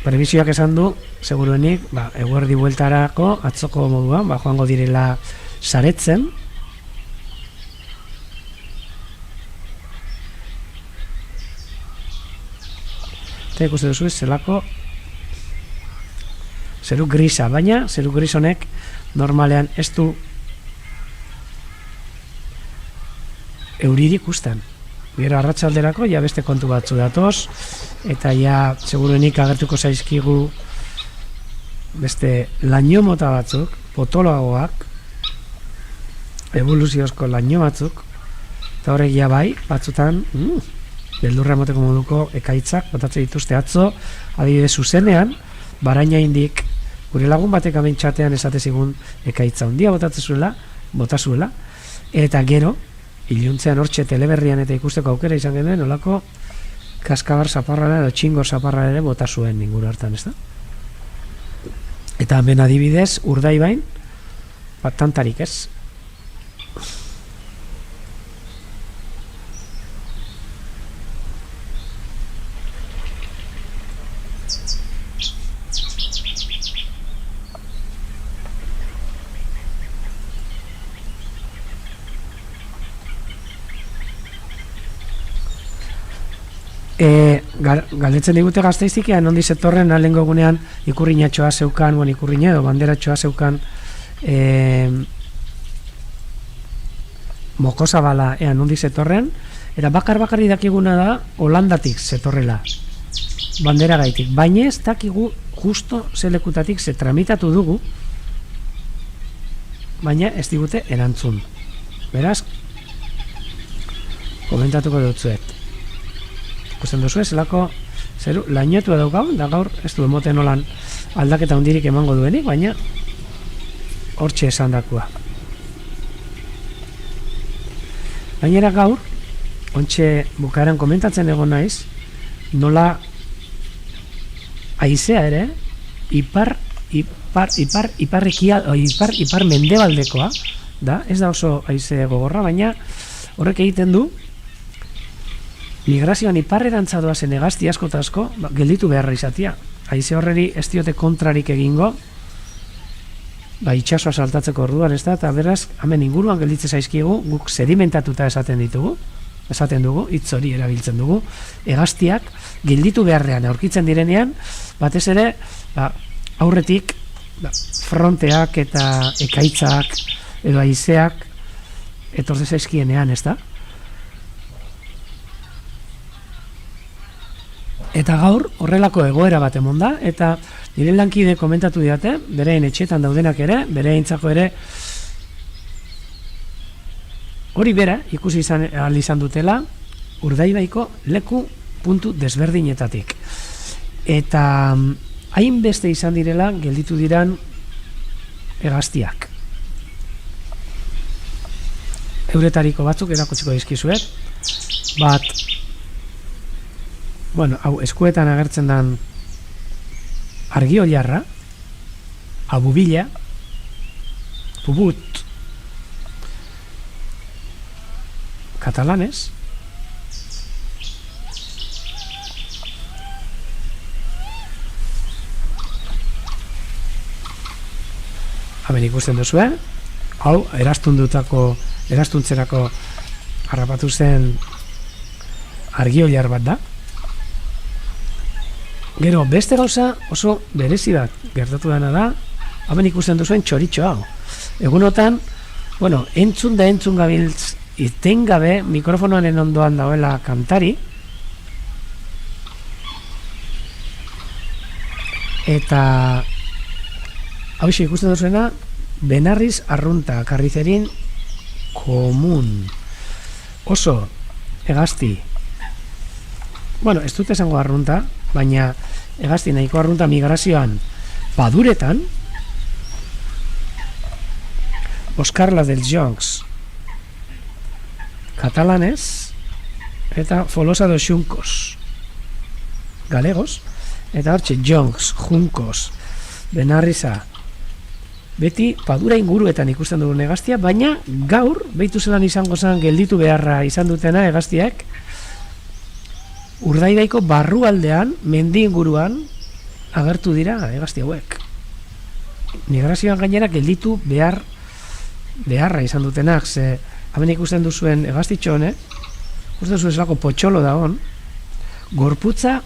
Prebisioak esan du, seguruenik, eguerdi bueltarako, atzoko moduan, joango direla saretzen. Eta ikusten duzu, zelako zeru grisa, baina zeru gris honek normalean ez du euririk usten. Gero arratsalderako ja beste kontu batzu datoz, eta ja seguruenik agertuko zaizkigu beste laino mota batzuk, potoloagoak, evoluziozko laino batzuk, eta horrek ja bai, batzutan beldurra emoteko moduko ekaitzak botatzen dituzte atzo, adibidez zuzenean, Baraina indik gure lagun batek amentxatean esate zigun ekaitza handia bota zuela, eta gero iluntzean hortxe teleberrian eta ikusteko aukera izan genuen, olako kaskabar zaparrara edo txingor zaparrara ere bota zuen inguru hartan, ez da? Eta hemen adibidez, Urdaibain, tantarik ez. Galdetzen digute Gasteiztik, nondi zetorren alengo gunean ikurrinatxoa zeukan, ikurrina edo banderatxoa zeukan mokozabala nondi zetorren, eta bakarri dakiguna da Holandatik zetorrela bandera gaitik, baina ez dakigu justo zelekutatik ze tramitatu dugu, baina ez digute erantzun. Beraz, komentatuko dutzuet. Ikusten duzu, zelako zeru lainoetua daukagun, da gaur ez du emoten holan aldaketa hundirik emango duenik, baina hortxe esan dakua. Gainera gaur, ontxe bukaeran komentatzen egon naiz, nola haizea ere, ipar mendebaldekoa, da, ez da oso haize gogorra, baina horrek egiten du, migrazioan iparrerantza doazen hegazti asko eta asko gelditu beharra izatea. Haize horreri ez diote kontrarik egingo, itxasoa saltatzeko orduan, ez da, eta beraz, hemen inguruan gelditze zaizkigu, guk sedimentatuta esaten dugu, hitz hori erabiltzen dugu, hegaztiak gelditu beharrean aurkitzen direnean, batez ere, aurretik, fronteak eta ekaitzak edo haizeak etorze zaizkienean, ez da? Eta gaur horrelako egoera bat emon da, eta nire lankide komentatu diate, bereen etxetan daudenak ere, bereintzako ere hori bera ikusi izan dutela Urdaibaiko leku puntu desberdinetatik. Eta hainbeste izan direla gelditu diran hegaztiak. Euretariko batzuk erakutsiko dizkizuet, bat hau eskuetan agertzen den argi-oilarra, abubila, pubut, katalanez, hemen ikusten duzue, hau eraztuntzerako harrapatu zen argi-oilar bat da, Gero, beste gauza oso berezi bat gertatu dena da, hemen ikusten duzuen txoritxo hau. Egunotan, bueno, entzun gabiltz itengabe mikrofonoaren ondoan dagoela kantari, eta hau ikusten duzuena, Benarriz arrunta, karrizerin komun. Oso, hegazti. Bueno, ez dut esango arrunta, baina hegazti nahiko arrunta migrazioan Paduretan, Oscarla dels Joncs, katalanez, eta Folosa dos Xuncos, galegos, eta hortxe Joncs, Juncos, Benarriza, beti Padura inguruetan ikusten dugu hegaztia, baina gaur, behitu zelan izango zen gelditu beharra izan dutena hegaztiak, Urdaibaiko barrualdean, mendi inguruan, agertu dira hegazti hauek. Migrazioan gainera gelditu beharra izan dutenak, ze hemen ikusten duzuen hegaztitxo honek, ikusten duzuen zelako potxolo da hon, gorputza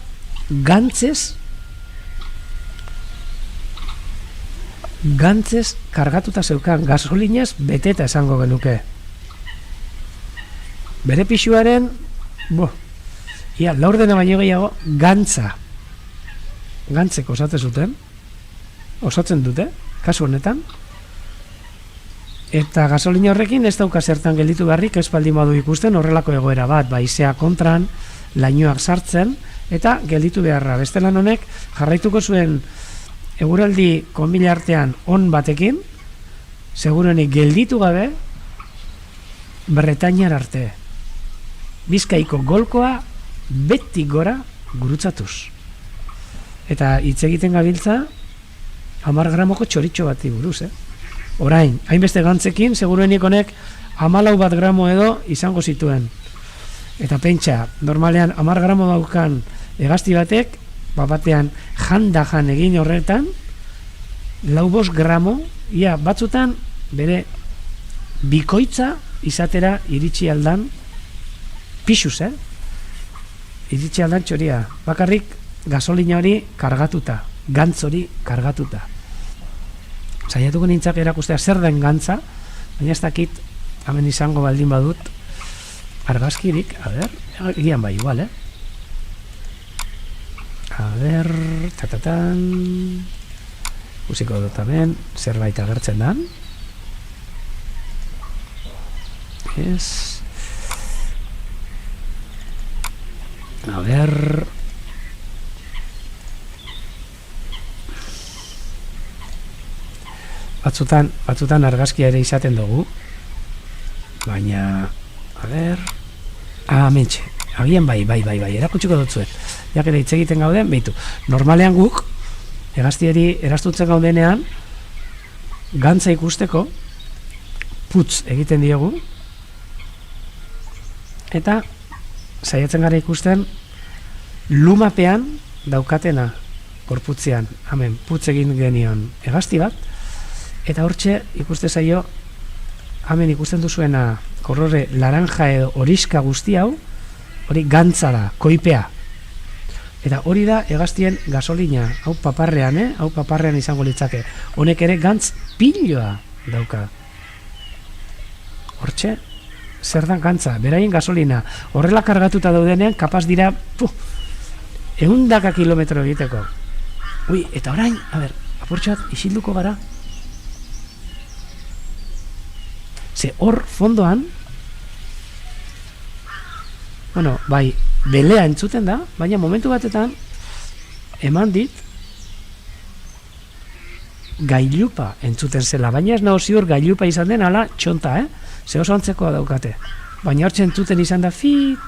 gantzez kargatuta zeukan, gasolinez beteta esango genuke. Bere pixuaren, laurdena baino gehiago, gantzek osatzen dute, kasu honetan, eta gasolina horrekin ez dauka zertan gelditu beharrik espaldi modu ikusten horrelako egoera bat, baizea kontran, lainoak sartzen, eta gelditu beharra. Bestelan honek jarraituko zuen eguraldi konbila artean on batekin, segurenik gelditu gabe, Bretainar arte. Bizkaiko golkoa beti gora gurutzatuz. Eta hitz egiten gabiltza 10 gramoko txoritxo bati buruz, Orain, hainbeste gantzekin, seguruenik honek 14 gramo edo izango zituen. Eta pentsa, normalean 10 gramo daukan hegazti batek, batean jan egin horretan, 4 gramo, batzutan bere bikoitza izatera iritsi aldan pixuz, iritsi aldan txoria, bakarrik gasolina hori kargatuta, gantz hori kargatuta. Saiatuko nintzak erakustea zer den gantza, baina ez dakit hemen izango baldin badut argazkirik, gian bai igual, tatatan, usiko dut hemen, zerbait agertzen dan, batzutan argazkia ere izaten dugu, baina mentxe, agian bai, erakutsiko dut zuen, jakera hitz egiten gauden, behitu, normalean guk hegaztiari erastutzen gaudenean gantza ikusteko putz egiten diogu eta saiatzen gara ikusten lumapean daukatena gorputzean, hemen putz egin genion hegazti bat, eta hortxe ikuste zaio hemen ikusten duzuena kolore laranja edo horiska guzti hau, hori gantza da, koipea, eta hori da hegaztien gasolina, hau paparrean izango litzake, honek ere gantz piloa dauka. Hortxe, zer da gantza, beraien gasolina, horrela kargatuta daudenean, kapaz dira, 100 kilometro egiteko. Eta orain, apurtxat, isilduko gara. Ze hor fondoan, bai, belea entzuten da, baina momentu batetan, eman dit, gailupa entzuten zela, baina ez nago ziur gailupa izan den, ala txonta, ze oso antzekoa daukate. Baina hortxe entzuten izan da, fit,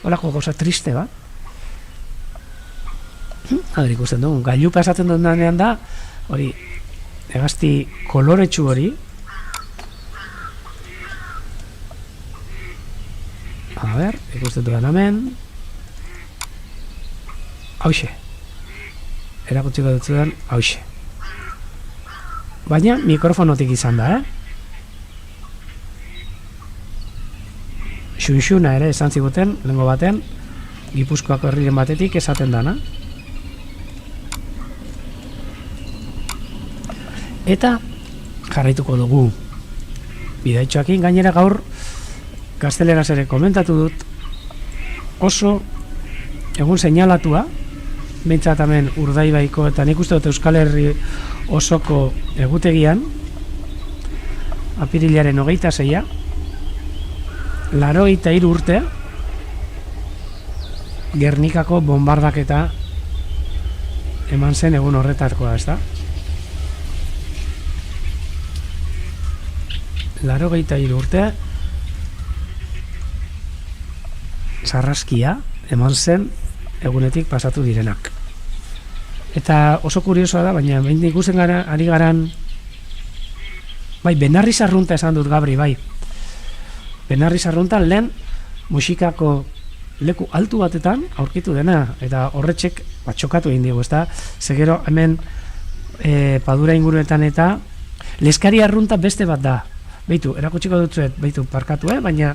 holako gauza triste bat. Ikusten dugu, gailupa esaten duenean da, hori, hegazti koloretsu hori, ikusten duan hemen, hauxe, erakutsiko dut zuen, hauxe. Baina mikrofonotik izan da, Xunxuna ere esan ziguten, lehengo baten, Gipuzkoako herriren batetik esaten dana. Eta jarraituko dugu bidaitxoakin, gainera gaur gazteleraz ere komentatu dut, oso egun seinalatua, behintzat hemen Urdaibaiko eta nik uste dut Euskal Herri osoko egutegian, apirilaren 26, 83 urte, Gernikako bombardaketa eman zen egun horretarkoa, ez da? 83 urte, sarraskia eman zen egunetik pasatu direnak. Eta oso kuriosoa da, baina behin ikusten gara, ari garan, bai, Benarri Sarrunta esan dut, Gabri, bai. Benarri Sarrunta lehen musikako leku altu batetan aurkitu dena, eta horretxek txokatu egin digu, ezta? Zegero hemen Padura inguruetan eta Leskari Arrunta beste bat da. Beitu, erakutsiko dutzuet, beitu, parkatu, baina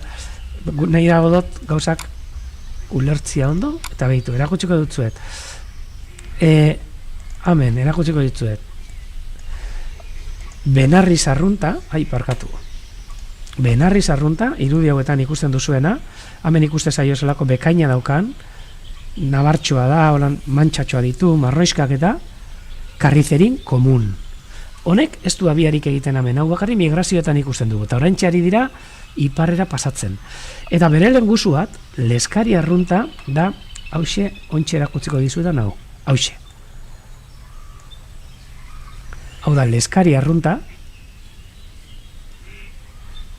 nahi dago dut gauzak ulertzia ondo, eta beitu, erakutsiko dutzuet. Hemen, erakutsiko dutzuet. Benarri Sarrunta, parkatu. Benarri Sarrunta, irudi hauetan ikusten duzuena, hemen ikuste zaio zelako bekaina daukan, nabartxoa da, holan mantxatxoa ditu, marroiskak eta karrizerin komun. Honek ez du abiarik egiten hemen, hau bakarri migrazioetan ikusten dugu, eta oraintxe ari dira iparrera pasatzen. Eta bere lenguzu bat, Leskari Arrunta da, hauxe, ontxe erakutziko dizuetan hau, hauxe. Hau da, Leskari Arrunta,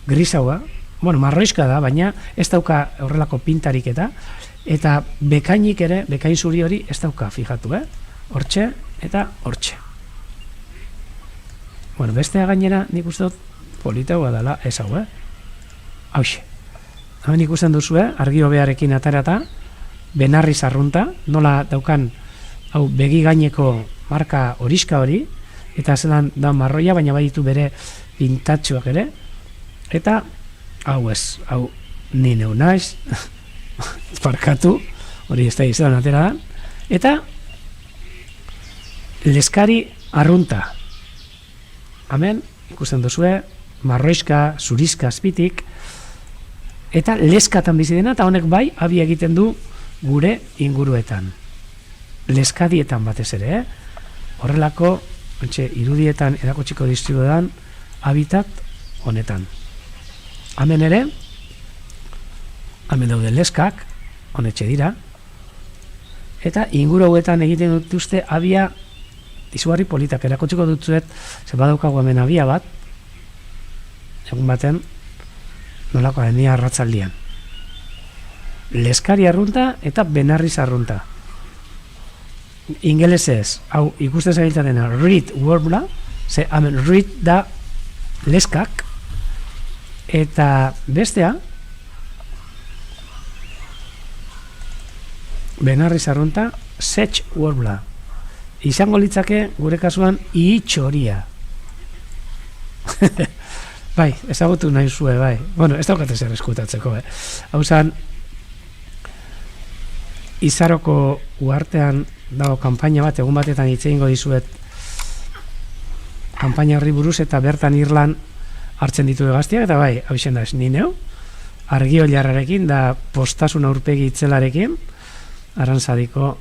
grisaua, bueno, marroiska da, baina ez dauka horrelako pintarik eta bekainik ere, bekain zuri hori ez dauka, fijatu, hortxe eta hortxe. Bueno, bestea gainera nik uste dut politagoa dela ez hau, hauxe. Hemen ikusten duzu, argi hobearekin atarata, Benarri Sarrunta, nola daukan hau begi gaineko marka horiska hori, eta zelan da marroia, baina baditu bere pintatxoak ere, eta hau ez, hau ni neu naiz, parkatu, hori ez da izan atera da, eta Leskari Arrunta. Hemen ikusten duzue, marroiska, zurizka azpitik, eta leskatan bizi dena, eta honek bai, abi egiten du gure inguruetan. Leskadietan batez ere, horrelako, irudietan erakutsiko distribuetan, habitat honetan. Hemen ere, hemen daude leskak, honetxe dira, eta inguru hauetan egiten dituzte abia izugarri politak, erakutsiko dutzuet, ze badaukagu hemen abia bat, egun baten, nolako denia arratzaldian. Leskari Arrunta eta Benarri Sarrunta. Ingelesez, hau ikusten zabiltza dena, reed warbler, ze hemen reed da leskak, eta bestea, Benarri Sarrunta, sedge warbler. Izango litzake, gure kasuan, ihitxoria. Bai, ezagutu nahi zue, bai. Bueno, ez daukate zer eskutatzeko, Hau zan, Izaroko uartean dago kanpaina bat, egun batetan hitz egingo dizuet kanpaina horri buruz, eta bertan Irlan hartzen ditu gaztiak, eta bai, hau izan da, ni neu, argi oliarrarekin, da postasun aurpegi itzelarekin, Arantzadiko